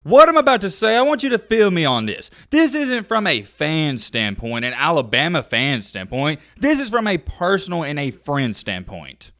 What I'm about to say, I want you to feel me on this. This isn't from a fan standpoint, an Alabama fan standpoint. This is from a personal and a friend standpoint.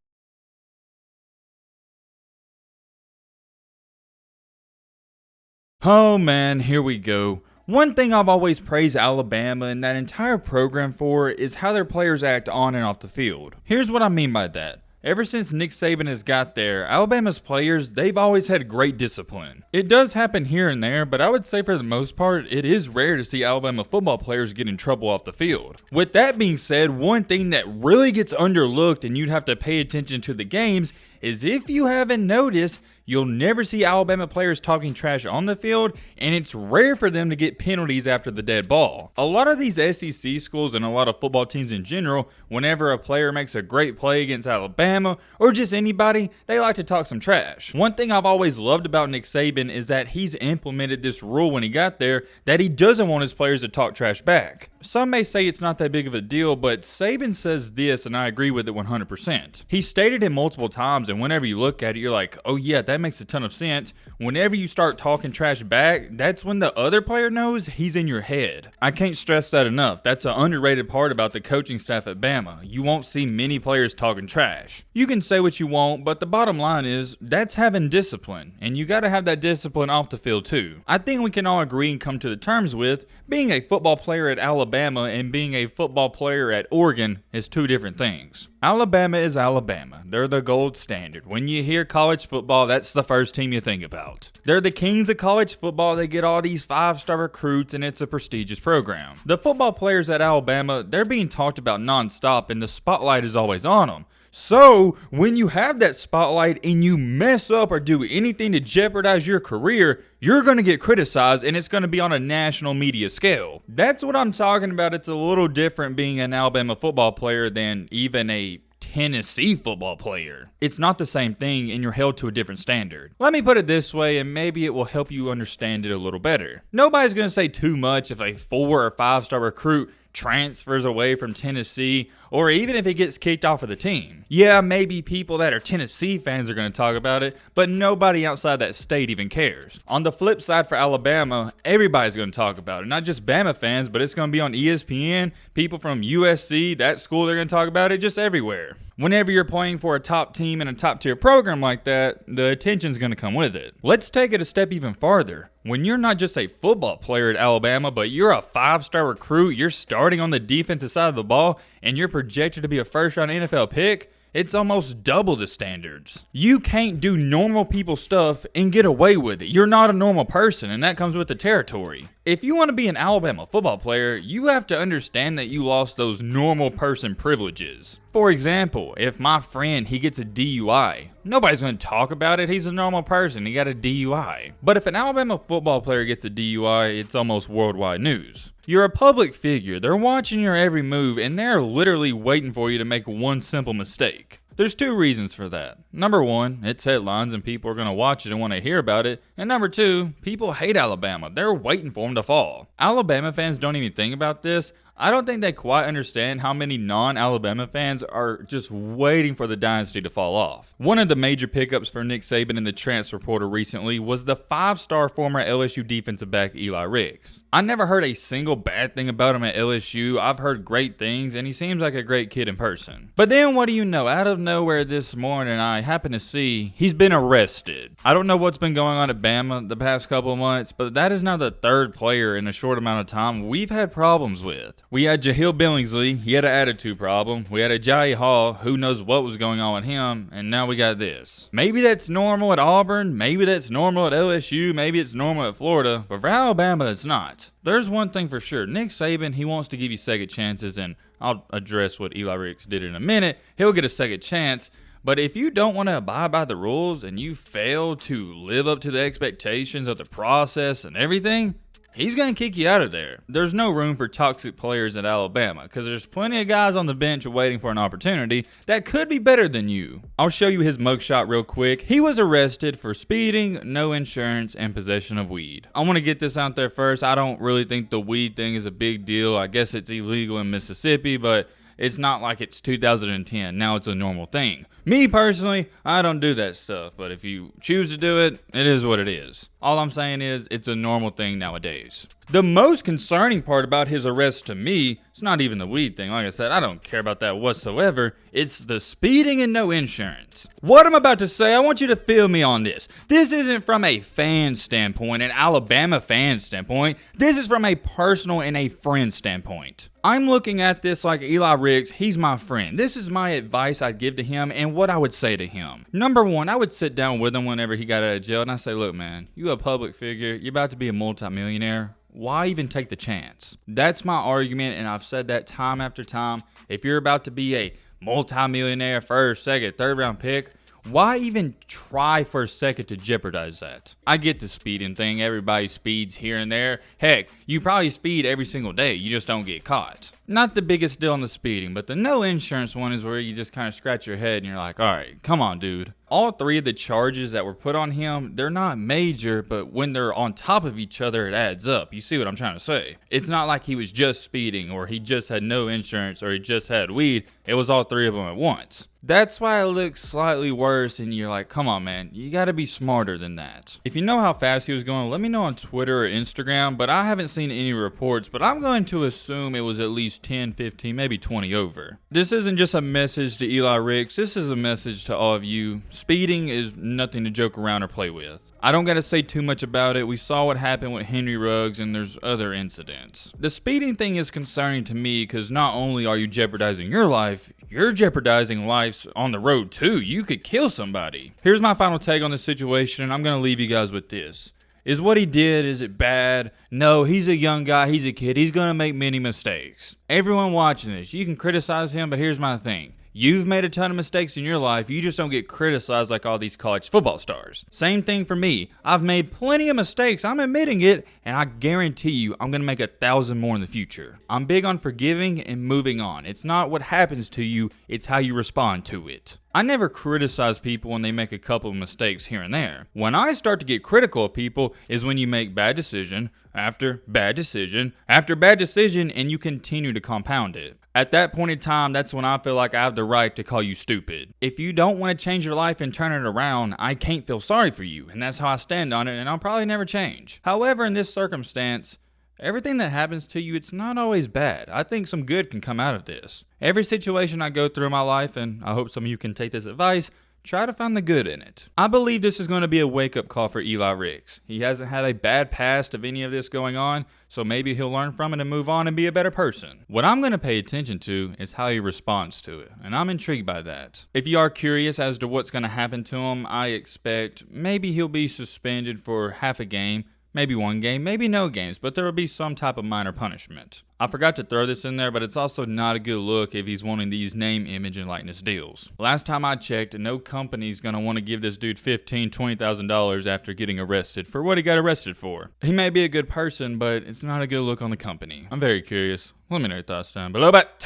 Oh man, here we go. One thing I've always praised Alabama and that entire program for is how their players act on and off the field. Here's what I mean by that. Ever since Nick Saban has got there, Alabama's players, they've always had great discipline. It does happen here and there, but I would say for the most part, it is rare to see Alabama football players get in trouble off the field. With that being said, one thing that really gets underlooked and you'd have to pay attention to the games is if you haven't noticed, you'll never see Alabama players talking trash on the field, and it's rare for them to get penalties after the dead ball. A lot of these SEC schools and a lot of football teams in general, whenever a player makes a great play against Alabama or just anybody, they like to talk some trash. One thing I've always loved about Nick Saban is that he's implemented this rule when he got there that he doesn't want his players to talk trash back. Some may say it's not that big of a deal, but Saban says this, and I agree with it 100%. He stated it multiple times, and whenever you look at it, you're like, oh yeah, that makes a ton of sense. Whenever you start talking trash back, that's when the other player knows he's in your head. I can't stress that enough. That's an underrated part about the coaching staff at Bama. You won't see many players talking trash. You can say what you want, but the bottom line is that's having discipline, and you got to have that discipline off the field too. I think we can all agree and come to the terms with being a football player at Alabama and being a football player at Oregon is two different things. Alabama is Alabama. They're the gold standard. When you hear college football, that's the first team you think about. They're the kings of college football. They get all these 5-star recruits, and it's a prestigious program. The football players at Alabama, they're being talked about nonstop, and the spotlight is always on them. So, when you have that spotlight and you mess up or do anything to jeopardize your career, you're going to get criticized, and it's going to be on a national media scale. That's what I'm talking about. It's a little different being an Alabama football player than even a Tennessee football player. It's not the same thing, and you're held to a different standard. Let me put it this way, and maybe it will help you understand it a little better. Nobody's going to say too much if a 4 or 5-star recruit transfers away from Tennessee, or even if he gets kicked off of the team. Yeah, maybe people that are Tennessee fans are going to talk about it, but nobody outside that state even cares. On the flip side for Alabama, everybody's going to talk about it. Not just Bama fans, but it's going to be on ESPN, people from USC, that school, they're going to talk about it, just everywhere. Whenever you're playing for a top team in a top tier program like that, the attention's going to come with it. Let's take it a step even farther. When you're not just a football player at Alabama, but you're a 5-star recruit, you're starting on the defensive side of the ball, and you're projected to be a first-round NFL pick, it's almost double the standards. You can't do normal people stuff and get away with it. You're not a normal person, and that comes with the territory. If you want to be an Alabama football player, you have to understand that you lost those normal person privileges. For example, if my friend, he gets a DUI, nobody's going to talk about it. He's a normal person. He got a DUI. But if an Alabama football player gets a DUI, it's almost worldwide news. You're a public figure. They're watching your every move, and they're literally waiting for you to make one simple mistake. There's two reasons for that. Number one, it's headlines and people are going to watch it and want to hear about it. And number two, people hate Alabama. They're waiting for them to fall. Alabama fans don't even think about this. I don't think they quite understand how many non-Alabama fans are just waiting for the dynasty to fall off. One of the major pickups for Nick Saban in the transfer portal recently was the 5-star former LSU defensive back Eli Ricks. I never heard a single bad thing about him at LSU. I've heard great things, and he seems like a great kid in person. But then what do you know? Out of nowhere this morning, I happen to see he's been arrested. I don't know what's been going on at Bama the past couple of months, but that is now the third player in a short amount of time we've had problems with. We had Jahleel Billingsley, he had an attitude problem. We had a Jai Hall, who knows what was going on with him, and now we got this. Maybe that's normal at Auburn, maybe that's normal at LSU, maybe it's normal at Florida, but for Alabama, it's not. There's one thing for sure. Nick Saban, he wants to give you second chances, and I'll address what Eli Ricks did in a minute. He'll get a second chance. But if you don't want to abide by the rules and you fail to live up to the expectations of the process and everything, he's going to kick you out of there. There's no room for toxic players at Alabama because there's plenty of guys on the bench waiting for an opportunity that could be better than you. I'll show you his mugshot real quick. He was arrested for speeding, no insurance, and possession of weed. I want to get this out there first. I don't really think the weed thing is a big deal. I guess it's illegal in Mississippi, but it's not like it's 2010. Now it's a normal thing. Me personally, I don't do that stuff, but if you choose to do it, it is what it is. All I'm saying is it's a normal thing nowadays. The most concerning part about his arrest to me, it's not even the weed thing. Like I said, I don't care about that whatsoever. It's the speeding and no insurance. What I'm about to say, I want you to feel me on this. This isn't from a fan standpoint, an Alabama fan standpoint. This is from a personal and a friend standpoint. I'm looking at this like Eli Ricks, he's my friend. This is my advice I'd give to him and what I would say to him. Number one, I would sit down with him whenever he got out of jail and I say, look man, you a public figure, you're about to be a multimillionaire. Why even take the chance? That's my argument, and I've said that time after time. If you're about to be a multimillionaire, first, second, third round pick, why even try for a second to jeopardize that? I get the speeding thing. Everybody speeds here and there. Heck, you probably speed every single day. You just don't get caught. Not the biggest deal on the speeding, but the no insurance one is where you just kind of scratch your head and you're like, all right, come on, dude. All three of the charges that were put on him, they're not major, but when they're on top of each other, it adds up. You see what I'm trying to say? It's not like he was just speeding or he just had no insurance or he just had weed. It was all three of them at once. That's why it looks slightly worse and you're like, come on, man, you got to be smarter than that. If you know how fast he was going, let me know on Twitter or Instagram, but I haven't seen any reports, but I'm going to assume it was at least 10, 15, maybe 20 over. This isn't just a message to Eli Ricks, this is a message to all of you. Speeding is nothing to joke around or play with. I don't gotta say too much about it. We saw what happened with Henry Ruggs and there's other incidents. The speeding thing is concerning to me because not only are you jeopardizing your life, you're jeopardizing lives on the road too. You could kill somebody. Here's my final take on this situation and I'm gonna leave you guys with this. Is what he did, is it bad? No, he's a young guy, he's a kid, he's gonna make many mistakes. Everyone watching this, you can criticize him, but here's my thing. You've made a ton of mistakes in your life, you just don't get criticized like all these college football stars. Same thing for me. I've made plenty of mistakes, I'm admitting it, and I guarantee you I'm gonna make 1,000 more in the future. I'm big on forgiving and moving on. It's not what happens to you, it's how you respond to it. I never criticize people when they make a couple of mistakes here and there. When I start to get critical of people is when you make bad decision after bad decision after bad decision and you continue to compound it. At that point in time, that's when I feel like I have the right to call you stupid. If you don't want to change your life and turn it around, I can't feel sorry for you, and that's how I stand on it, and I'll probably never change. However, in this circumstance, everything that happens to you, it's not always bad. I think some good can come out of this. Every situation I go through in my life, and I hope some of you can take this advice, try to find the good in it. I believe this is going to be a wake-up call for Eli Ricks. He hasn't had a bad past of any of this going on, so maybe he'll learn from it and move on and be a better person. What I'm going to pay attention to is how he responds to it, and I'm intrigued by that. If you are curious as to what's going to happen to him, I expect maybe he'll be suspended for half a game, maybe one game, maybe no games, but there will be some type of minor punishment. I forgot to throw this in there, but it's also not a good look if he's wanting these name, image, and likeness deals. Last time I checked, no company's going to want to give this dude $15,000, $20,000 after getting arrested for what he got arrested for. He may be a good person, but it's not a good look on the company. I'm very curious. Let me know your thoughts down below. But